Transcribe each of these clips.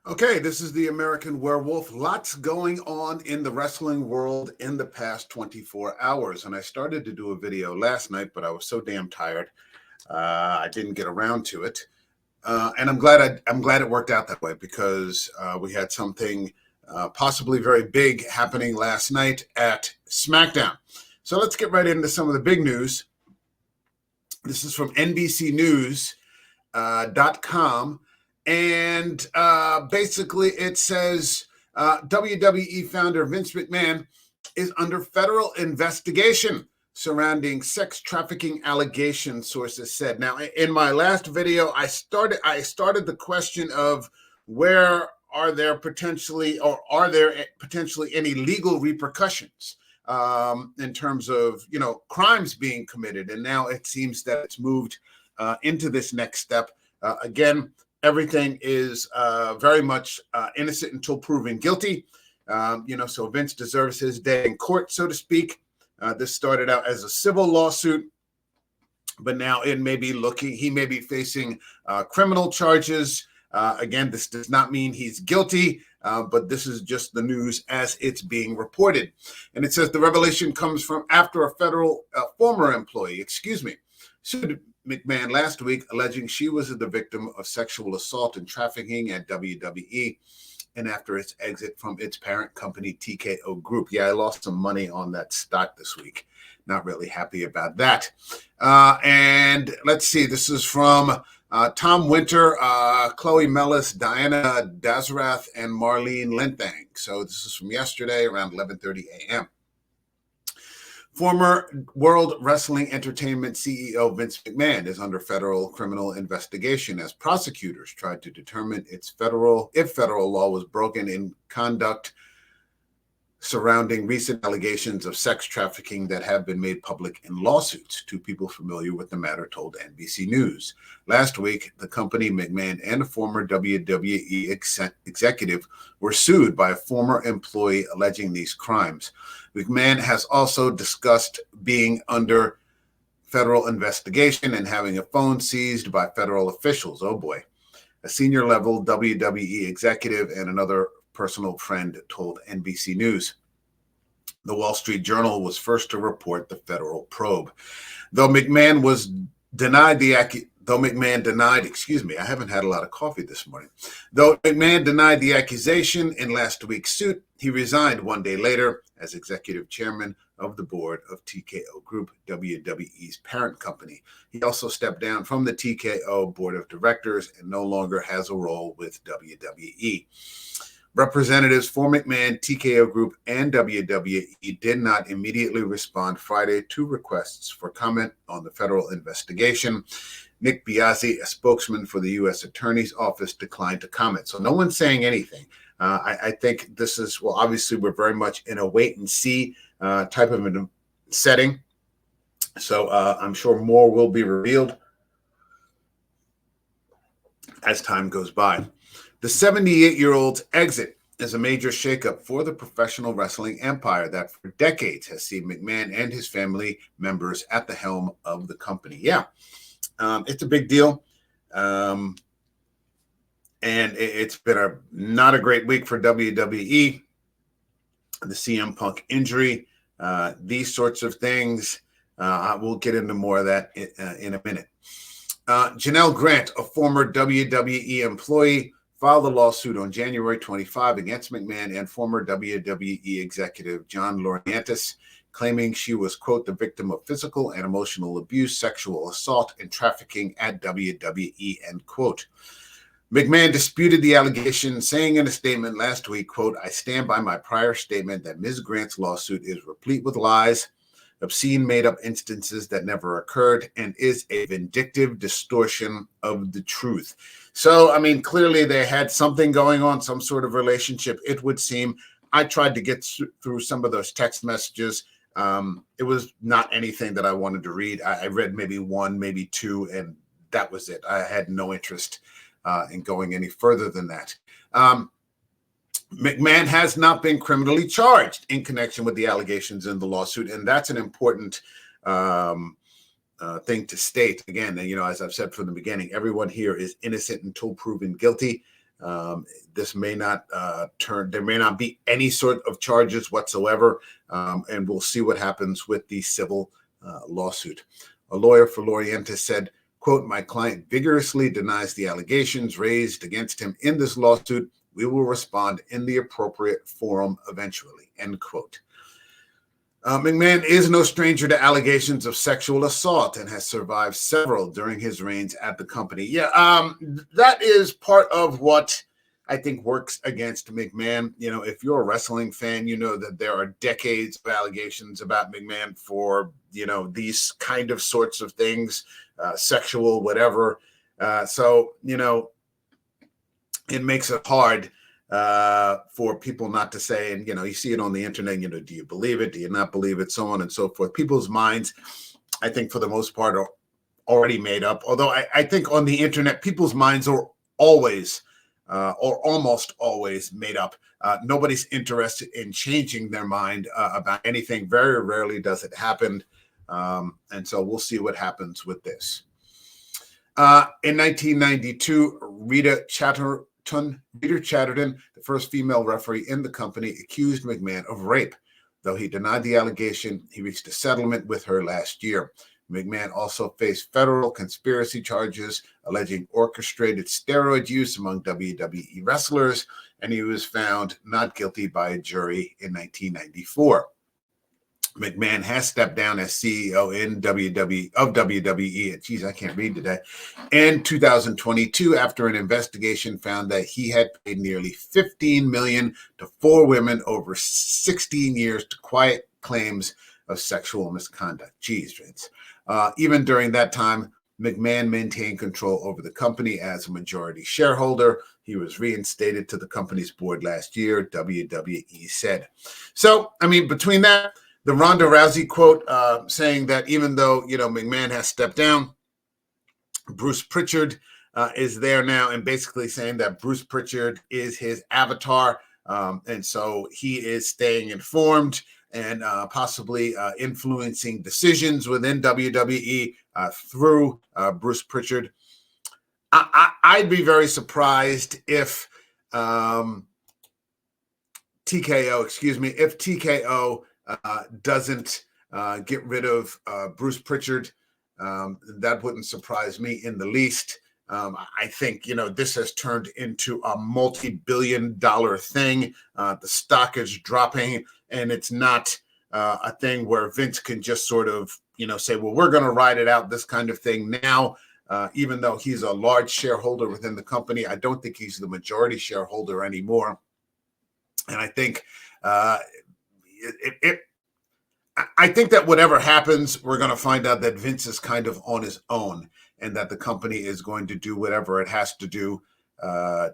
Okay, this is the American Werewolf. Lots going on in the wrestling world in the past 24 hours. And I started to do a video last night, but I was so damn tired. I didn't get around to it. And I'm glad it worked out that way because we had something possibly very big happening last night at SmackDown. So let's get right into some of the big news. This is from NBCnews.com. And basically it says WWE founder Vince McMahon is under federal investigation surrounding sex trafficking allegations, sources said. Now, in my last video, I started the question of where are there potentially any legal repercussions in terms of, crimes being committed. And now it seems that it's moved into this next step. Again, everything is very much innocent until proven guilty. So Vince deserves his day in court, so to speak. This started out as a civil lawsuit, but now he may be facing criminal charges. Again, this does not mean he's guilty, but this is just the news as it's being reported. And it says the revelation comes from after a federal former employee, sued McMahon last week, alleging she was the victim of sexual assault and trafficking at WWE and after its exit from its parent company, TKO Group. Yeah, I lost some money on that stock this week. Not really happy about that. And let's see, this is from Tom Winter, Chloe Mellis, Diana Dazrath, and Marlene Linthang. So this is from yesterday around 11:30 a.m. Former World Wrestling Entertainment CEO Vince McMahon is under federal criminal investigation as prosecutors tried to determine if federal law was broken in conduct surrounding recent allegations of sex trafficking that have been made public in lawsuits. Two people familiar with the matter told NBC News. Last week, the company McMahon and a former WWE executive were sued by a former employee alleging these crimes. McMahon has also discussed being under federal investigation and having a phone seized by federal officials. Oh boy. A senior level WWE executive and another personal friend told NBC News. The Wall Street Journal was first to report the federal probe. Though McMahon denied, I haven't had a lot of coffee this morning. Though McMahon denied the accusation in last week's suit, he resigned one day later as executive chairman of the board of TKO Group, WWE's parent company. He also stepped down from the TKO board of directors and no longer has a role with WWE. Representatives for McMahon, TKO Group, and WWE did not immediately respond Friday to requests for comment on the federal investigation. Nick Biazzi, a spokesman for the U.S. Attorney's Office, declined to comment. So no one's saying anything. I think this is, well, obviously we're very much in a wait and see type of a setting. So I'm sure more will be revealed as time goes by. The 78-year-old's exit is a major shakeup for the professional wrestling empire that for decades has seen McMahon and his family members at the helm of the company. Yeah, it's a big deal. And it's been not a great week for WWE. The CM Punk injury, these sorts of things. We'll get into more of that in a minute. Janelle Grant, a former WWE employee, filed a lawsuit on January 25 against McMahon and former WWE executive John Laurinaitis, claiming she was, quote, the victim of physical and emotional abuse, sexual assault, and trafficking at WWE, end quote. McMahon disputed the allegation, saying in a statement last week, quote, I stand by my prior statement that Ms. Grant's lawsuit is replete with lies, obscene made-up instances that never occurred, and is a vindictive distortion of the truth. So, I mean, clearly they had something going on, some sort of relationship, it would seem. I tried to get through some of those text messages. It was not anything that I wanted to read. I read maybe one, maybe two, and that was it. I had no interest in going any further than that. McMahon has not been criminally charged in connection with the allegations in the lawsuit, and that's an important thing to state. Again, as I've said from the beginning, everyone here is innocent until proven guilty. This may not there may not be any sort of charges whatsoever, and we'll see what happens with the civil lawsuit. A lawyer for Laurientis said, quote, "My client vigorously denies the allegations raised against him in this lawsuit. We will respond in the appropriate forum eventually," end quote. McMahon is no stranger to allegations of sexual assault and has survived several during his reigns at the company. Yeah, that is part of what I think works against McMahon. You know, if you're a wrestling fan, you know that there are decades of allegations about McMahon for, you know, these kind of sorts of things, sexual, whatever. So, you know, it makes it hard for people not to say, and, you know, you see it on the internet, you know, do you believe it? Do you not believe it? So on and so forth. People's minds, I think for the most part, are already made up. Although I think on the internet, people's minds are always or almost always made up. Nobody's interested in changing their mind about anything. Very rarely does it happen. And so we'll see what happens with this. In 1992, Rita Chatterton, the first female referee in the company, accused McMahon of rape. Though he denied the allegation, he reached a settlement with her last year. McMahon also faced federal conspiracy charges alleging orchestrated steroid use among WWE wrestlers, and he was found not guilty by a jury in 1994. McMahon has stepped down as CEO of WWE. Geez, I can't read today. In 2022, after an investigation found that he had paid nearly $15 million to 4 women over 16 years to quiet claims of sexual misconduct. Geez, Vince. Even during that time, McMahon maintained control over the company as a majority shareholder. He was reinstated to the company's board last year, WWE said. So, I mean, between that, the Ronda Rousey quote saying that even though, you know, McMahon has stepped down, Bruce Pritchard is there now, and basically saying that Bruce Pritchard is his avatar. And so he is staying informed and possibly influencing decisions within WWE through Bruce Pritchard. I'd be very surprised if TKO doesn't get rid of Bruce Pritchard. That wouldn't surprise me in the least. I think, you know, this has turned into a multi-billion-dollar thing. The stock is dropping, and it's not a thing where Vince can just sort of, you know, say, well, we're going to ride it out, this kind of thing now. Even though he's a large shareholder within the company, I don't think he's the majority shareholder anymore. And I think I think that whatever happens, we're going to find out that Vince is kind of on his own, and that the company is going to do whatever it has to do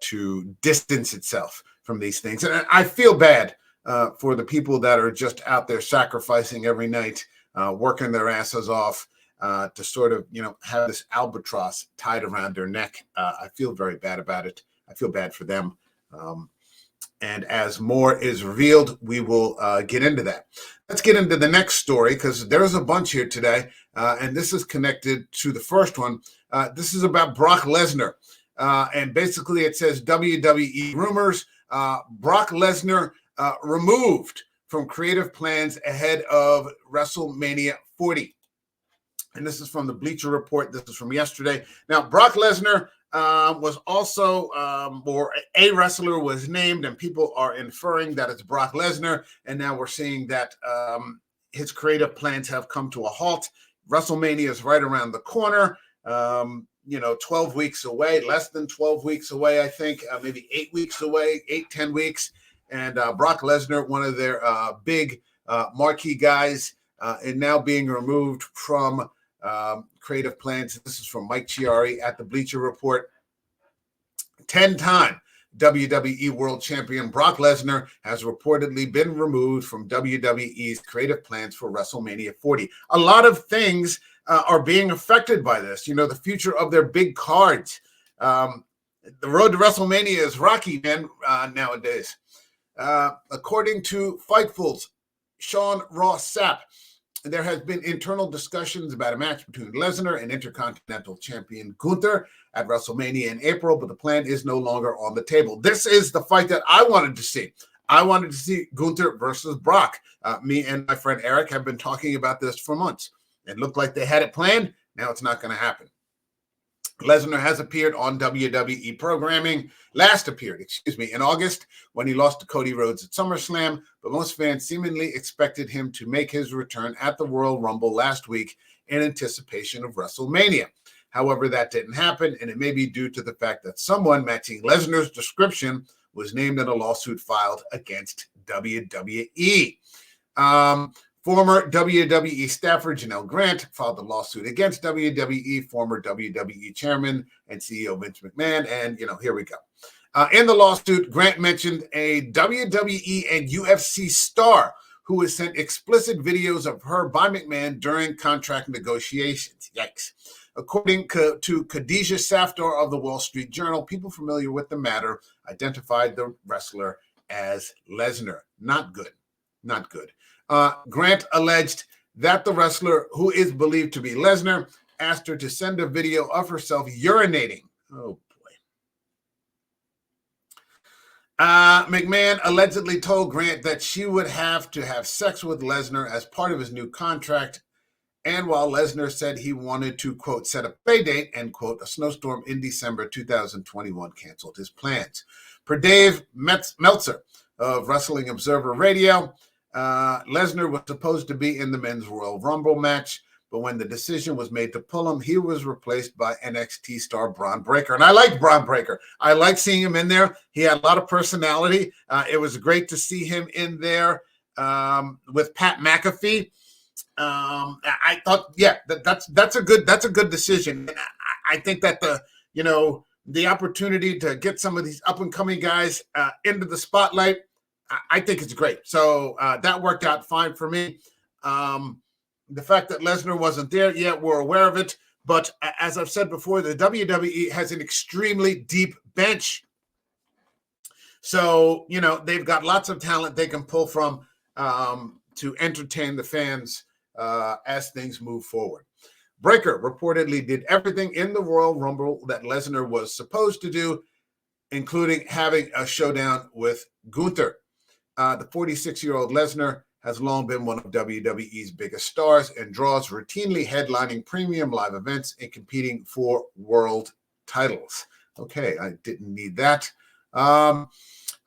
to distance itself from these things. And I feel bad for the people that are just out there sacrificing every night, working their asses off to sort of, you know, have this albatross tied around their neck. I feel very bad about it. I feel bad for them. And as more is revealed, we will get into that. Let's get into the next story, because there's a bunch here today, and this is connected to the first one. This is about Brock Lesnar, and basically it says WWE rumors, Brock Lesnar removed from creative plans ahead of WrestleMainia 40. And this is from the Bleacher Report. This is from yesterday. Now, Brock Lesnar was also, or a wrestler was named, and people are inferring that it's Brock Lesnar. And now we're seeing that his creative plans have come to a halt. WrestleMania is right around the corner, 12 weeks away, less than 12 weeks away, I think, maybe 8 weeks away, 10 weeks. And Brock Lesnar, one of their big marquee guys, is now being removed from creative plans. This is from Mike Chiari at the Bleacher Report. 10-time WWE World Champion Brock Lesnar has reportedly been removed from WWE's creative plans for WrestleMania 40. A lot of things are being affected by this. You know, the future of their big cards. The road to WrestleMania is rocky, man, nowadays. According to Fightful's Sean Ross Sapp, there has been internal discussions about a match between Lesnar and Intercontinental Champion Gunther at WrestleMania in April, but the plan is no longer on the table. This is the fight that I wanted to see. I wanted to see Gunther versus Brock. Me and my friend Eric have been talking about this for months. It looked like they had it planned. Now it's not going to happen. Lesnar has appeared on WWE programming, in August when he lost to Cody Rhodes at SummerSlam, but most fans seemingly expected him to make his return at the Royal Rumble last week in anticipation of WrestleMania. However, that didn't happen, and it may be due to the fact that someone matching Lesnar's description was named in a lawsuit filed against WWE. Former WWE staffer Janelle Grant filed a lawsuit against WWE, former WWE chairman and CEO Vince McMahon, and, here we go. In the lawsuit, Grant mentioned a WWE and UFC star who was sent explicit videos of her by McMahon during contract negotiations. Yikes. According to Khadijah Safdar of the Wall Street Journal, people familiar with the matter identified the wrestler as Lesnar. Not good. Not good. Grant alleged that the wrestler, who is believed to be Lesnar, asked her to send a video of herself urinating. Oh, boy. McMahon allegedly told Grant that she would have to have sex with Lesnar as part of his new contract. And while Lesnar said he wanted to, quote, set a pay date, end quote, a snowstorm in December 2021 canceled his plans. Per Dave Meltzer of Wrestling Observer Radio, Lesnar was supposed to be in the Men's Royal Rumble match, but when the decision was made to pull him, he was replaced by NXT star Braun Breaker. And I like Braun Breaker. I like seeing him in there. He had a lot of personality. It was great to see him in there with Pat McAfee. I thought, that's a good decision. And I think that the opportunity to get some of these up and coming guys into the spotlight, I think it's great. So that worked out fine for me. The fact that Lesnar wasn't there yet, we're aware of it. But as I've said before, the WWE has an extremely deep bench. So, they've got lots of talent they can pull from to entertain the fans as things move forward. Breaker reportedly did everything in the Royal Rumble that Lesnar was supposed to do, including having a showdown with Gunther. The 46-year-old Lesnar has long been one of WWE's biggest stars and draws routinely headlining premium live events and competing for world titles. Okay, I didn't need that. A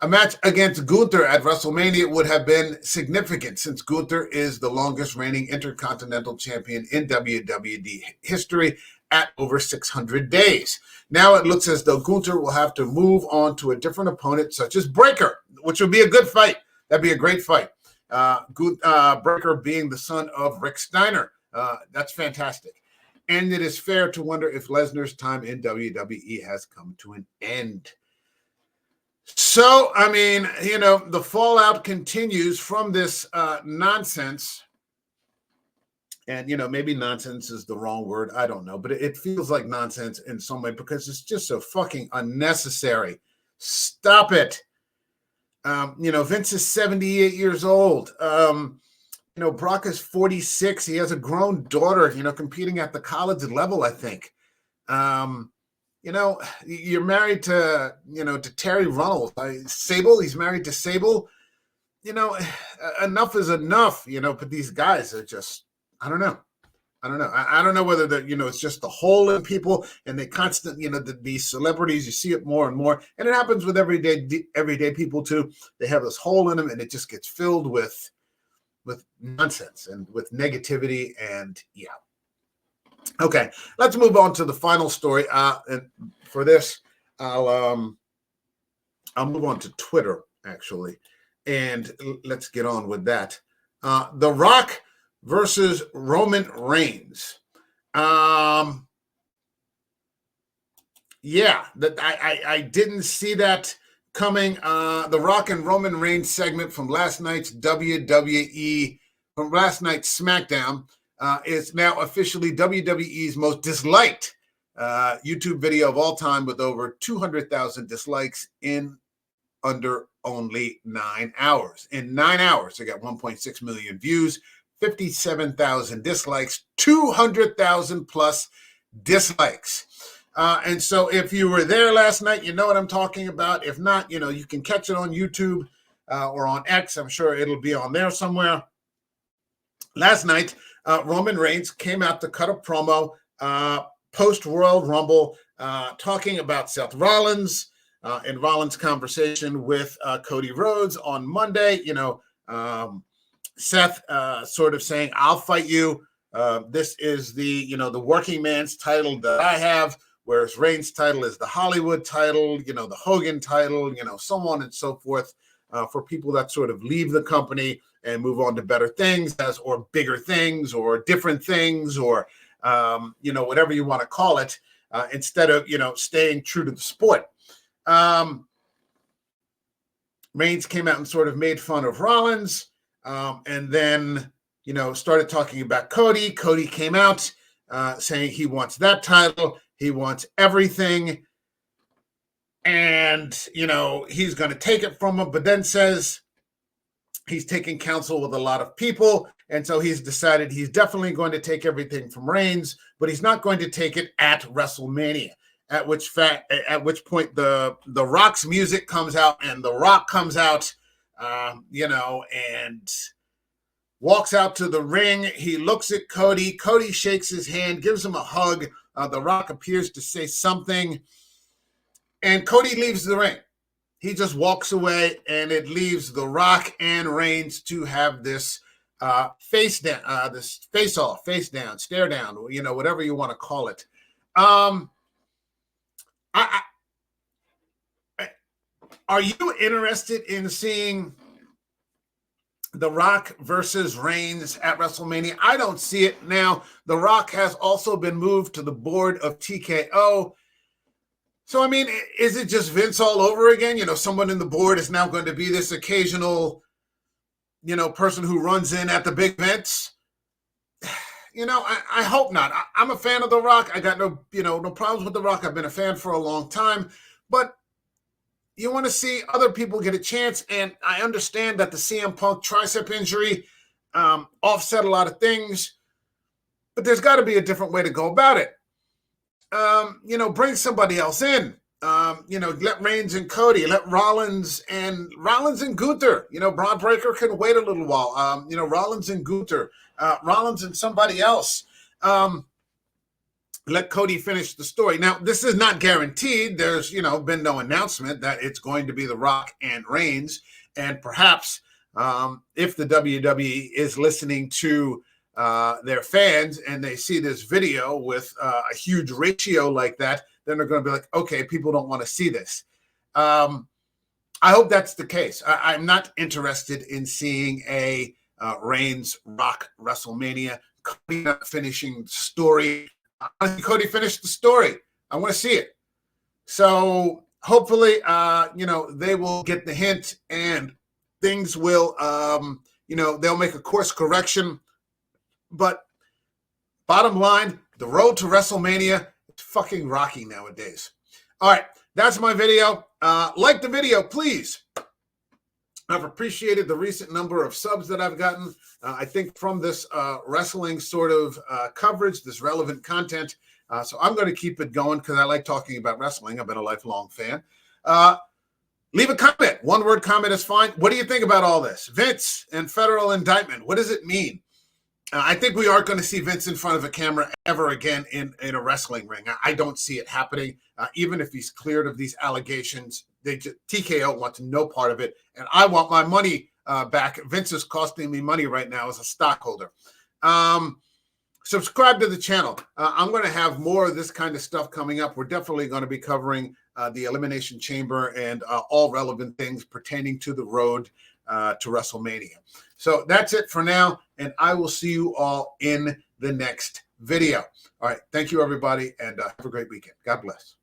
match against Gunther at WrestleMania would have been significant since Gunther is the longest reigning Intercontinental Champion in WWE history at over 600 days. Now it looks as though Gunther will have to move on to a different opponent such as Breaker, which would be a good fight. That'd be a great fight. Breaker being the son of Rick Steiner. That's fantastic. And it is fair to wonder if Lesnar's time in WWE has come to an end. So, the fallout continues from this nonsense. And, maybe nonsense is the wrong word. I don't know. But it feels like nonsense in some way because it's just so fucking unnecessary. Stop it. Vince is 78 years old. Brock is 46. He has a grown daughter, competing at the college level, I think. You're married to, to Terry Runnels. Sable, he's married to Sable. Enough is enough, but these guys are just, I don't know. I don't know whether it's just the hole in people and they constantly, these celebrities, you see it more and more. And it happens with everyday people too. They have this hole in them and it just gets filled with nonsense and with negativity. And yeah. Okay, let's move on to the final story. And for this, I'll move on to Twitter, actually. And let's get on with that. The Rock versus Roman Reigns. I didn't see that coming. The Rock and Roman Reigns segment from last night's WWE, from last night's SmackDown, is now officially WWE's most disliked YouTube video of all time, with over 200,000 dislikes in under only 9 hours. In 9 hours, they got 1.6 million views, 57,000 dislikes, 200,000 plus dislikes. And so if you were there last night, you know what I'm talking about. If not, you can catch it on YouTube or on X. I'm sure it'll be on there somewhere. Last night, Roman Reigns came out to cut a promo post-Royal Rumble talking about Seth Rollins and Rollins' conversation with Cody Rhodes on Monday. Seth sort of saying, I'll fight you. This is the working man's title that I have, whereas Reigns' title is the Hollywood title, the Hogan title, so on and so forth, for people that sort of leave the company and move on to better things or bigger things or different things or, whatever you want to call it, instead of, staying true to the sport. Reigns came out and sort of made fun of Rollins, and then, started talking about Cody. Cody came out saying he wants that title. He wants everything. And, he's going to take it from him, but then says he's taking counsel with a lot of people. And so he's decided he's definitely going to take everything from Reigns, but he's not going to take it at WrestleMania. At which point the Rock's music comes out, and the Rock comes out, and walks out to the ring. He looks at Cody. Cody shakes his hand, gives him a hug. The Rock appears to say something, and Cody leaves the ring. He just walks away, and it leaves The Rock and Reigns to have this face down, this face off, face down, stare down, whatever you want to call it. Are you interested in seeing The Rock versus Reigns at WrestleMania? I don't see it now. The Rock has also been moved to the board of TKO. So, is it just Vince all over again? Someone in the board is now going to be this occasional, person who runs in at the big events. I hope not. I'm a fan of The Rock. I got no problems with The Rock. I've been a fan for a long time. But you want to see other people get a chance. And I understand that the CM Punk tricep injury offset a lot of things. But there's got to be a different way to go about it. Bring somebody else in. Let Reigns and Cody, let Rollins and Gunther. Braun Breaker can wait a little while. Rollins and Gunther, Rollins and somebody else. Let Cody finish the story. Now, this is not guaranteed. There's, been no announcement that it's going to be The Rock and Reigns. And perhaps if the WWE is listening to their fans and they see this video with a huge ratio like that, then they're going to be like, okay, people don't want to see this. I hope that's the case. I'm not interested in seeing a Reigns Rock WrestleMania. Cody not finishing the story. Cody finished the story. I want to see it. So hopefully, they will get the hint and things will, they'll make a course correction. But bottom line, the road to WrestleMania is fucking rocky nowadays. All right, that's my video. Like the video, please. I've appreciated the recent number of subs that I've gotten. I think from this wrestling sort of coverage, this relevant content. So I'm going to keep it going because I like talking about wrestling. I've been a lifelong fan. Leave a comment. One-word comment is fine. What do you think about all this? Vince and federal indictment. What does it mean? I think we aren't going to see Vince in front of a camera ever again in a wrestling ring. I don't see it happening. Even if he's cleared of these allegations, TKO wants no part of it. And I want my money back. Vince is costing me money right now as a stockholder. Subscribe to the channel. I'm going to have more of this kind of stuff coming up. We're definitely going to be covering the Elimination Chamber and all relevant things pertaining to the road to WrestleMania. So that's it for now, and I will see you all in the next video. All right, thank you, everybody, and have a great weekend. God bless.